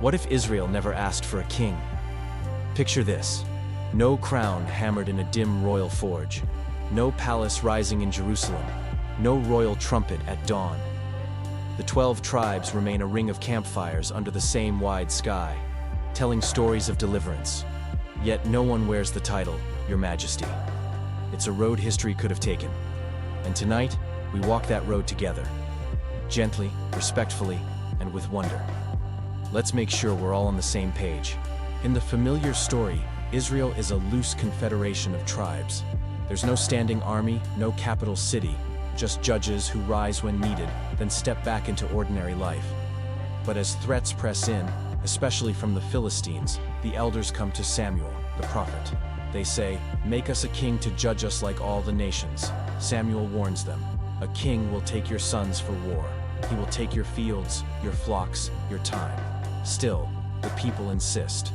What if Israel never asked for a king? Picture this. No crown hammered in a dim royal forge. No palace rising in Jerusalem. No royal trumpet at dawn. The 12 tribes remain a ring of campfires under the same wide sky, telling stories of deliverance. Yet no one wears the title, Your Majesty. It's a road history could have taken. And tonight, we walk that road together. Gently, respectfully, and with wonder. Let's make sure we're all on the same page. In the familiar story, Israel is a loose confederation of tribes. There's no standing army, no capital city, just judges who rise when needed, then step back into ordinary life. But as threats press in, especially from the Philistines, the elders come to Samuel, the prophet. They say, "Make us a king to judge us like all the nations." Samuel warns them, "A king will take your sons for war. He will take your fields, your flocks, your time." Still, the people insist.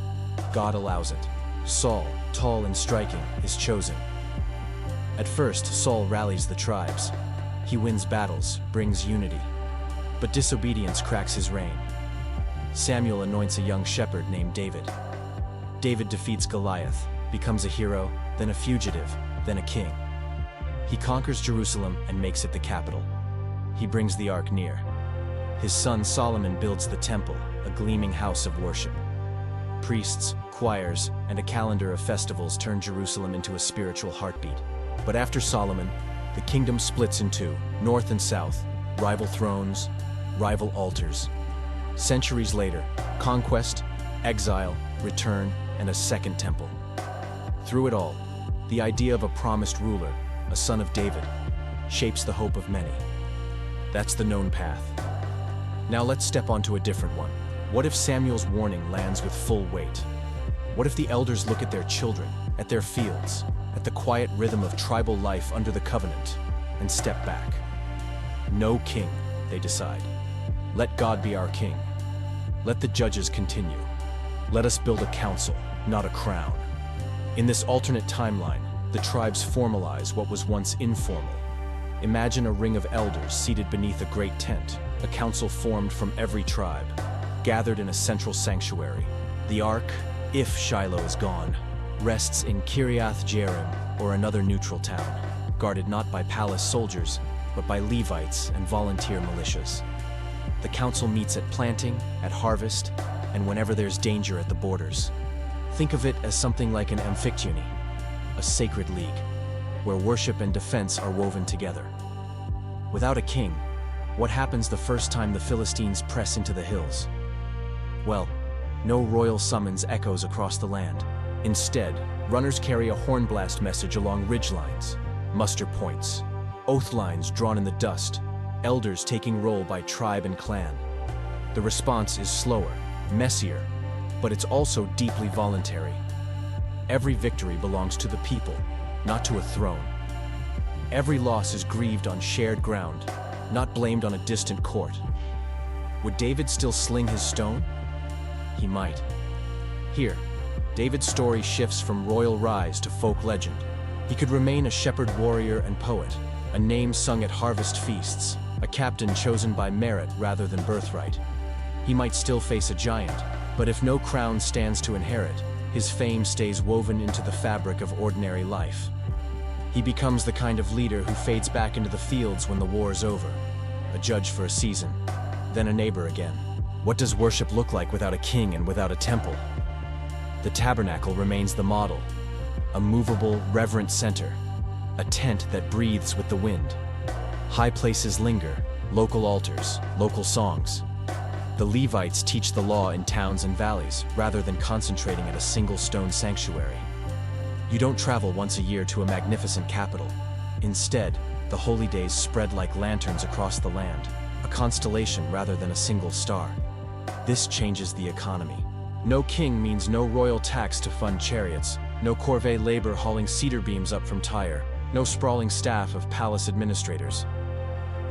God allows it. Saul, tall and striking, is chosen. At first, Saul rallies the tribes. He wins battles, brings unity. But disobedience cracks his reign. Samuel anoints a young shepherd named David. David defeats Goliath, becomes a hero, then a fugitive, then a king. He conquers Jerusalem and makes it the capital. He brings the ark near. His son Solomon builds the temple, a gleaming house of worship. Priests, choirs, and a calendar of festivals turn Jerusalem into a spiritual heartbeat. But after Solomon, the kingdom splits in two, north and south, rival thrones, rival altars. Centuries later, conquest, exile, return, and a second temple. Through it all, the idea of a promised ruler, a son of David, shapes the hope of many. That's the known path. Now let's step onto a different one. What if Samuel's warning lands with full weight? What if the elders look at their children, at their fields, at the quiet rhythm of tribal life under the covenant, and step back? No king, they decide. Let God be our king. Let the judges continue. Let us build a council, not a crown. In this alternate timeline, the tribes formalize what was once informal. Imagine a ring of elders seated beneath a great tent, a council formed from every tribe, gathered in a central sanctuary. The ark, if Shiloh is gone, rests in Kiriath Jearim or another neutral town, guarded not by palace soldiers, but by Levites and volunteer militias. The council meets at planting, at harvest, and whenever there's danger at the borders. Think of it as something like an amphictyony, a sacred league, where worship and defense are woven together. Without a king, what happens the first time the Philistines press into the hills? Well, no royal summons echoes across the land. Instead, runners carry a hornblast message along ridgelines, muster points, oath lines drawn in the dust, elders taking roll by tribe and clan. The response is slower, messier, but it's also deeply voluntary. Every victory belongs to the people, not to a throne. Every loss is grieved on shared ground, not blamed on a distant court. Would David still sling his stone? He might. Here, David's story shifts from royal rise to folk legend. He could remain a shepherd warrior and poet, a name sung at harvest feasts, a captain chosen by merit rather than birthright. He might still face a giant, but if no crown stands to inherit, his fame stays woven into the fabric of ordinary life. He becomes the kind of leader who fades back into the fields when the war's over, a judge for a season, then a neighbor again. What does worship look like without a king and without a temple? The tabernacle remains the model, a movable, reverent center, a tent that breathes with the wind. High places linger, local altars, local songs. The Levites teach the law in towns and valleys, rather than concentrating at a single stone sanctuary. You don't travel once a year to a magnificent capital. Instead, the holy days spread like lanterns across the land, a constellation rather than a single star. This changes the economy. No king means no royal tax to fund chariots, no corvée labor hauling cedar beams up from Tyre, no sprawling staff of palace administrators.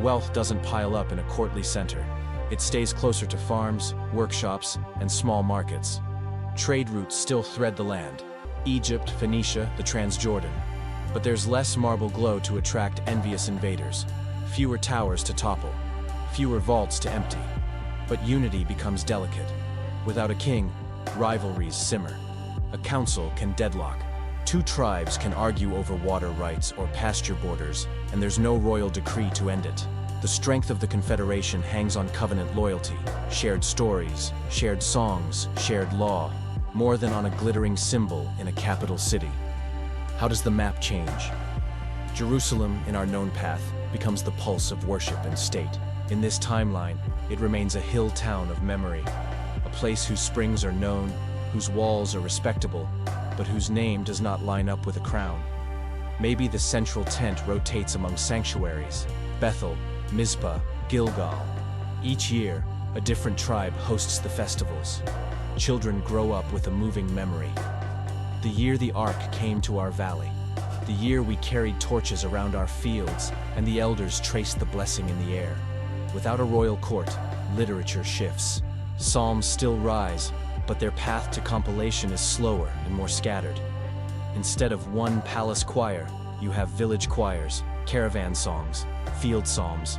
Wealth doesn't pile up in a courtly center. It stays closer to farms, workshops, and small markets. Trade routes still thread the land. Egypt, Phoenicia, the Transjordan. But there's less marble glow to attract envious invaders, fewer towers to topple, fewer vaults to empty. But unity becomes delicate. Without a king, rivalries simmer. A council can deadlock. Two tribes can argue over water rights or pasture borders, and there's no royal decree to end it. The strength of the confederation hangs on covenant loyalty, shared stories, shared songs, shared law, more than on a glittering symbol in a capital city. How does the map change? Jerusalem, in our known path, becomes the pulse of worship and state. In this timeline, it remains a hill town of memory, a place whose springs are known, whose walls are respectable, but whose name does not line up with a crown. Maybe the central tent rotates among sanctuaries, Bethel, Mizpah, Gilgal. Each year, a different tribe hosts the festivals. Children grow up with a moving memory. The year the ark came to our valley. The year we carried torches around our fields, and the elders traced the blessing in the air. Without a royal court, literature shifts. Psalms still rise, but their path to compilation is slower and more scattered. Instead of one palace choir, you have village choirs, caravan songs, field psalms.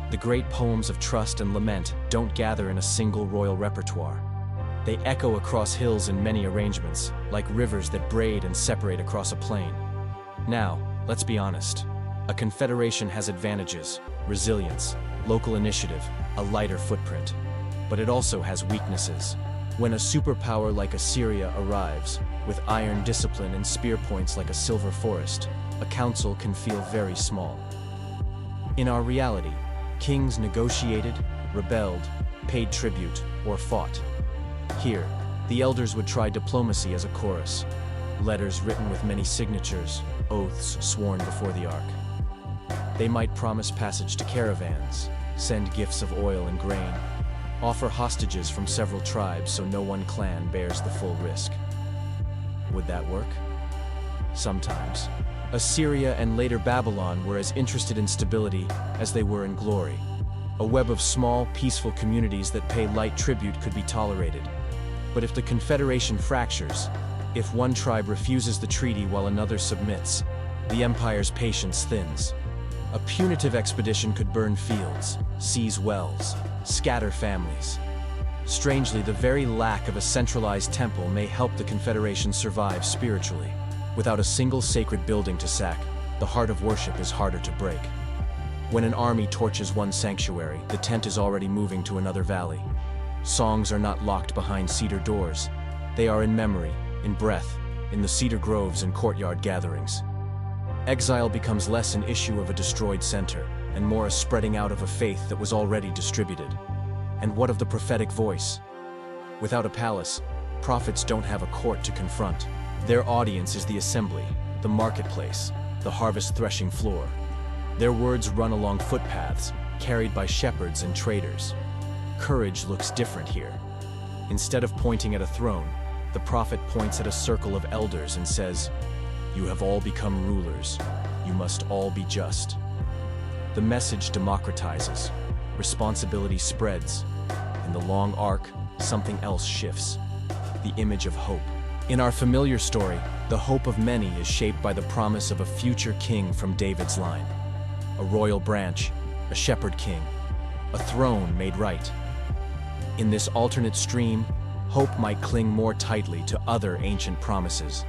The great poems of trust and lament don't gather in a single royal repertoire. They echo across hills in many arrangements, like rivers that braid and separate across a plain. Now, let's be honest. A confederation has advantages, resilience, local initiative, a lighter footprint. But it also has weaknesses. When a superpower like Assyria arrives, with iron discipline and spear points like a silver forest, a council can feel very small. In our reality, kings negotiated, rebelled, paid tribute, or fought. Here, the elders would try diplomacy as a chorus. Letters written with many signatures, oaths sworn before the ark. They might promise passage to caravans, send gifts of oil and grain, offer hostages from several tribes so no one clan bears the full risk. Would that work? Sometimes. Assyria and later Babylon were as interested in stability as they were in glory. A web of small, peaceful communities that pay light tribute could be tolerated. But if the confederation fractures, if one tribe refuses the treaty while another submits, the empire's patience thins. A punitive expedition could burn fields, seize wells, scatter families. Strangely, the very lack of a centralized temple may help the confederation survive spiritually. Without a single sacred building to sack, the heart of worship is harder to break. When an army torches one sanctuary, the tent is already moving to another valley. Songs are not locked behind cedar doors. They are in memory, in breath, in the cedar groves and courtyard gatherings. Exile becomes less an issue of a destroyed center, and more a spreading out of a faith that was already distributed. And what of the prophetic voice? Without a palace, prophets don't have a court to confront. Their audience is the assembly, the marketplace, the harvest threshing floor. Their words run along footpaths, carried by shepherds and traders. Courage looks different here. Instead of pointing at a throne, the prophet points at a circle of elders and says, "You have all become rulers. You must all be just." The message democratizes. Responsibility spreads. In the long arc, something else shifts. The image of hope. In our familiar story, the hope of many is shaped by the promise of a future king from David's line. A royal branch, a shepherd king, a throne made right. In this alternate stream, hope might cling more tightly to other ancient promises.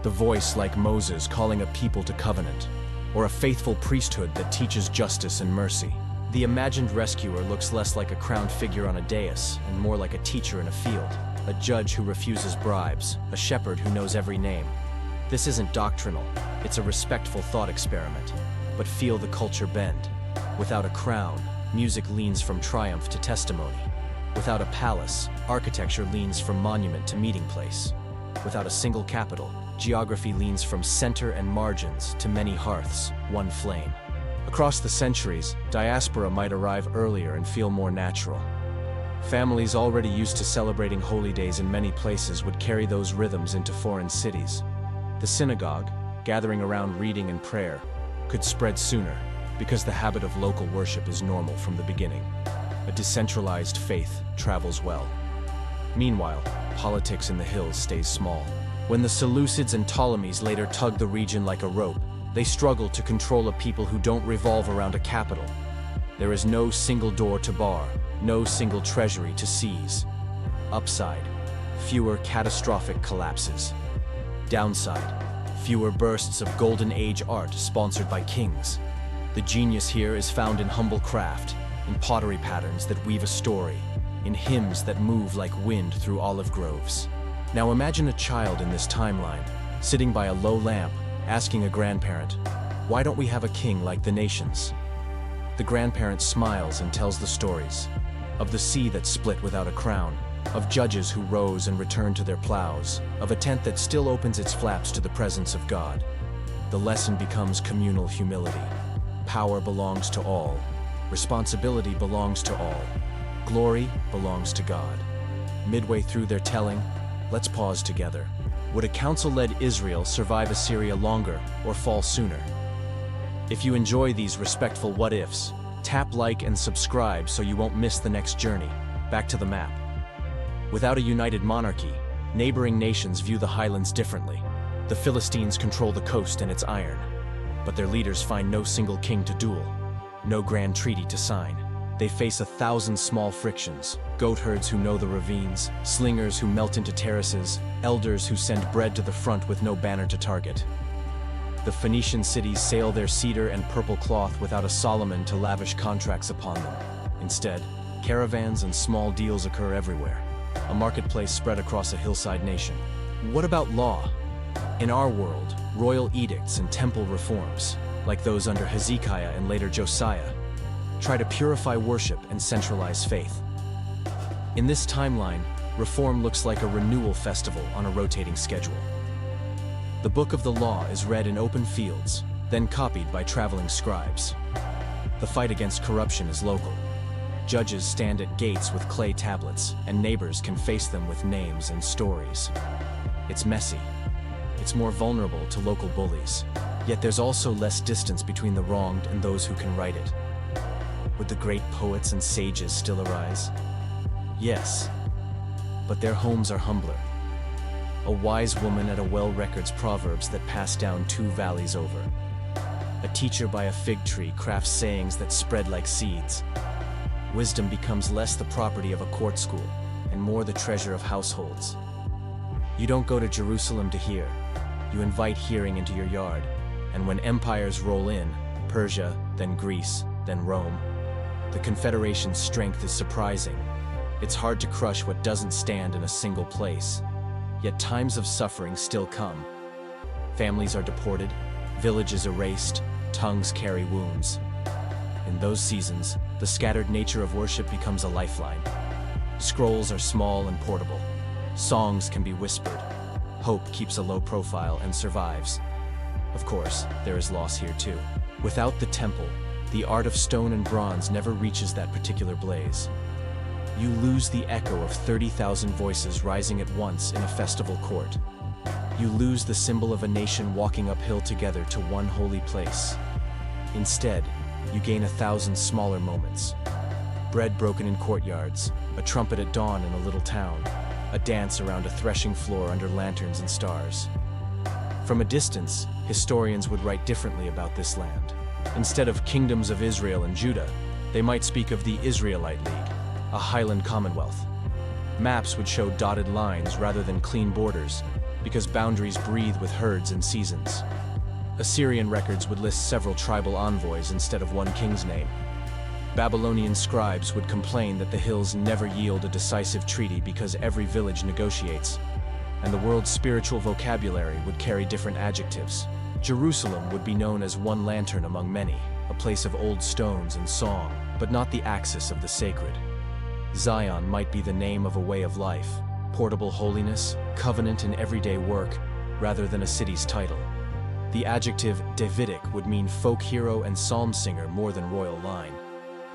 The voice like Moses calling a people to covenant, or a faithful priesthood that teaches justice and mercy. The imagined rescuer looks less like a crowned figure on a dais and more like a teacher in a field, a judge who refuses bribes, a shepherd who knows every name. This isn't doctrinal, it's a respectful thought experiment. But feel the culture bend. Without a crown, music leans from triumph to testimony. Without a palace, architecture leans from monument to meeting place. Without a single capital, geography leans from center and margins to many hearths, one flame. Across the centuries, diaspora might arrive earlier and feel more natural. Families already used to celebrating holy days in many places would carry those rhythms into foreign cities. The synagogue, gathering around reading and prayer, could spread sooner because the habit of local worship is normal from the beginning. A decentralized faith travels well. Meanwhile, politics in the hills stays small. When the Seleucids and Ptolemies later tugged the region like a rope, they struggled to control a people who don't revolve around a capital. There is no single door to bar, no single treasury to seize. Upside: fewer catastrophic collapses. Downside: fewer bursts of Golden Age art sponsored by kings. The genius here is found in humble craft, in pottery patterns that weave a story, in hymns that move like wind through olive groves. Now imagine a child in this timeline, sitting by a low lamp, asking a grandparent, "Why don't we have a king like the nations?" The grandparent smiles and tells the stories of the sea that split without a crown, of judges who rose and returned to their plows, of a tent that still opens its flaps to the presence of God. The lesson becomes communal humility. Power belongs to all. Responsibility belongs to all. Glory belongs to God. Midway through their telling, let's pause together. Would a council-led Israel survive Assyria longer or fall sooner? If you enjoy these respectful what-ifs, tap like and subscribe so you won't miss the next journey. Back to the map. Without a united monarchy, neighboring nations view the highlands differently. The Philistines control the coast and its iron, but their leaders find no single king to duel, no grand treaty to sign. They face 1,000 small frictions: goat herds who know the ravines, slingers who melt into terraces, elders who send bread to the front with no banner to target. The Phoenician cities sail their cedar and purple cloth without a Solomon to lavish contracts upon them. Instead, caravans and small deals occur everywhere, a marketplace spread across a hillside nation. What about law? In our world, royal edicts and temple reforms, like those under Hezekiah and later Josiah, try to purify worship and centralize faith. In this timeline, reform looks like a renewal festival on a rotating schedule. The book of the law is read in open fields, then copied by traveling scribes. The fight against corruption is local. Judges stand at gates with clay tablets, and neighbors can face them with names and stories. It's messy. It's more vulnerable to local bullies. Yet there's also less distance between the wronged and those who can right it. Would the great poets and sages still arise? Yes, but their homes are humbler. A wise woman at a well records proverbs that pass down 2 valleys over. A teacher by a fig tree crafts sayings that spread like seeds. Wisdom becomes less the property of a court school and more the treasure of households. You don't go to Jerusalem to hear. You invite hearing into your yard. And when empires roll in, Persia, then Greece, then Rome, the confederation's strength is surprising. It's hard to crush what doesn't stand in a single place. Yet times of suffering still come. Families are deported, villages erased, tongues carry wounds. In those seasons, the scattered nature of worship becomes a lifeline. Scrolls are small and portable. Songs can be whispered. Hope keeps a low profile and survives. Of course, there is loss here too. Without the temple, the art of stone and bronze never reaches that particular blaze. You lose the echo of 30,000 voices rising at once in a festival court. You lose the symbol of a nation walking uphill together to one holy place. Instead, you gain 1,000 smaller moments. Bread broken in courtyards, a trumpet at dawn in a little town, a dance around a threshing floor under lanterns and stars. From a distance, historians would write differently about this land. Instead of kingdoms of Israel and Judah, they might speak of the Israelite League, a highland commonwealth. Maps would show dotted lines rather than clean borders, because boundaries breathe with herds and seasons. Assyrian records would list several tribal envoys instead of one king's name. Babylonian scribes would complain that the hills never yield a decisive treaty because every village negotiates, and the world's spiritual vocabulary would carry different adjectives. Jerusalem would be known as one lantern among many, a place of old stones and song, but not the axis of the sacred. Zion might be the name of a way of life, portable holiness, covenant in everyday work, rather than a city's title. The adjective Davidic would mean folk hero and psalm singer more than royal line.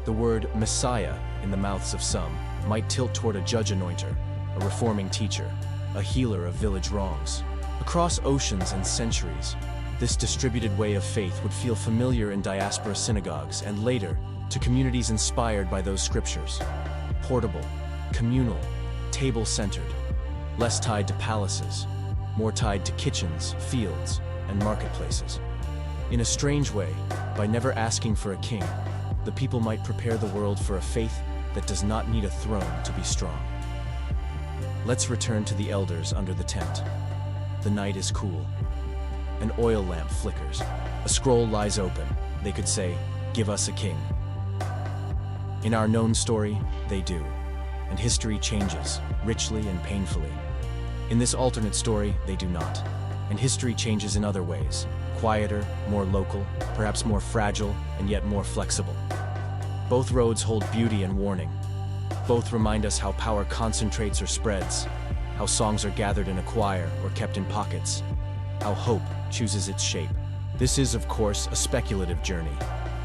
The word Messiah, in the mouths of some, might tilt toward a judge anointer, a reforming teacher, a healer of village wrongs. Across oceans and centuries, this distributed way of faith would feel familiar in diaspora synagogues and later to communities inspired by those scriptures. Portable, communal, table-centered, less tied to palaces, more tied to kitchens, fields, and marketplaces. In a strange way, by never asking for a king, the people might prepare the world for a faith that does not need a throne to be strong. Let's return to the elders under the tent. The night is cool. An oil lamp flickers. A scroll lies open. They could say, "Give us a king." In our known story, they do. And history changes, richly and painfully. In this alternate story, they do not. And history changes in other ways. Quieter, more local, perhaps more fragile, and yet more flexible. Both roads hold beauty and warning. Both remind us how power concentrates or spreads, how songs are gathered in a choir or kept in pockets, how hope chooses its shape. This is, of course, a speculative journey,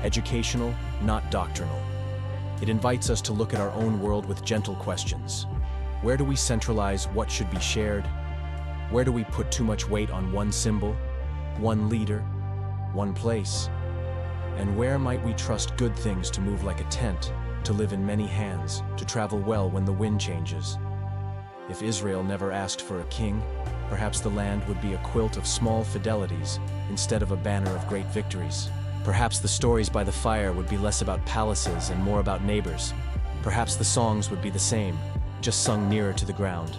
educational, not doctrinal. It invites us to look at our own world with gentle questions. Where do we centralize what should be shared? Where do we put too much weight on one symbol, one leader, one place? And where might we trust good things to move like a tent, to live in many hands, to travel well when the wind changes? If Israel never asked for a king, perhaps the land would be a quilt of small fidelities instead of a banner of great victories. Perhaps the stories by the fire would be less about palaces and more about neighbors. Perhaps the songs would be the same, just sung nearer to the ground.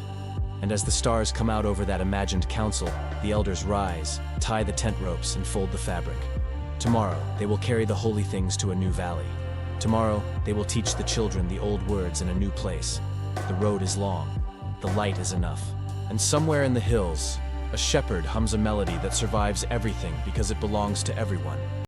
And as the stars come out over that imagined council, the elders rise, tie the tent ropes, and fold the fabric. Tomorrow, they will carry the holy things to a new valley. Tomorrow, they will teach the children the old words in a new place. The road is long. The light is enough. And somewhere in the hills, a shepherd hums a melody that survives everything because it belongs to everyone.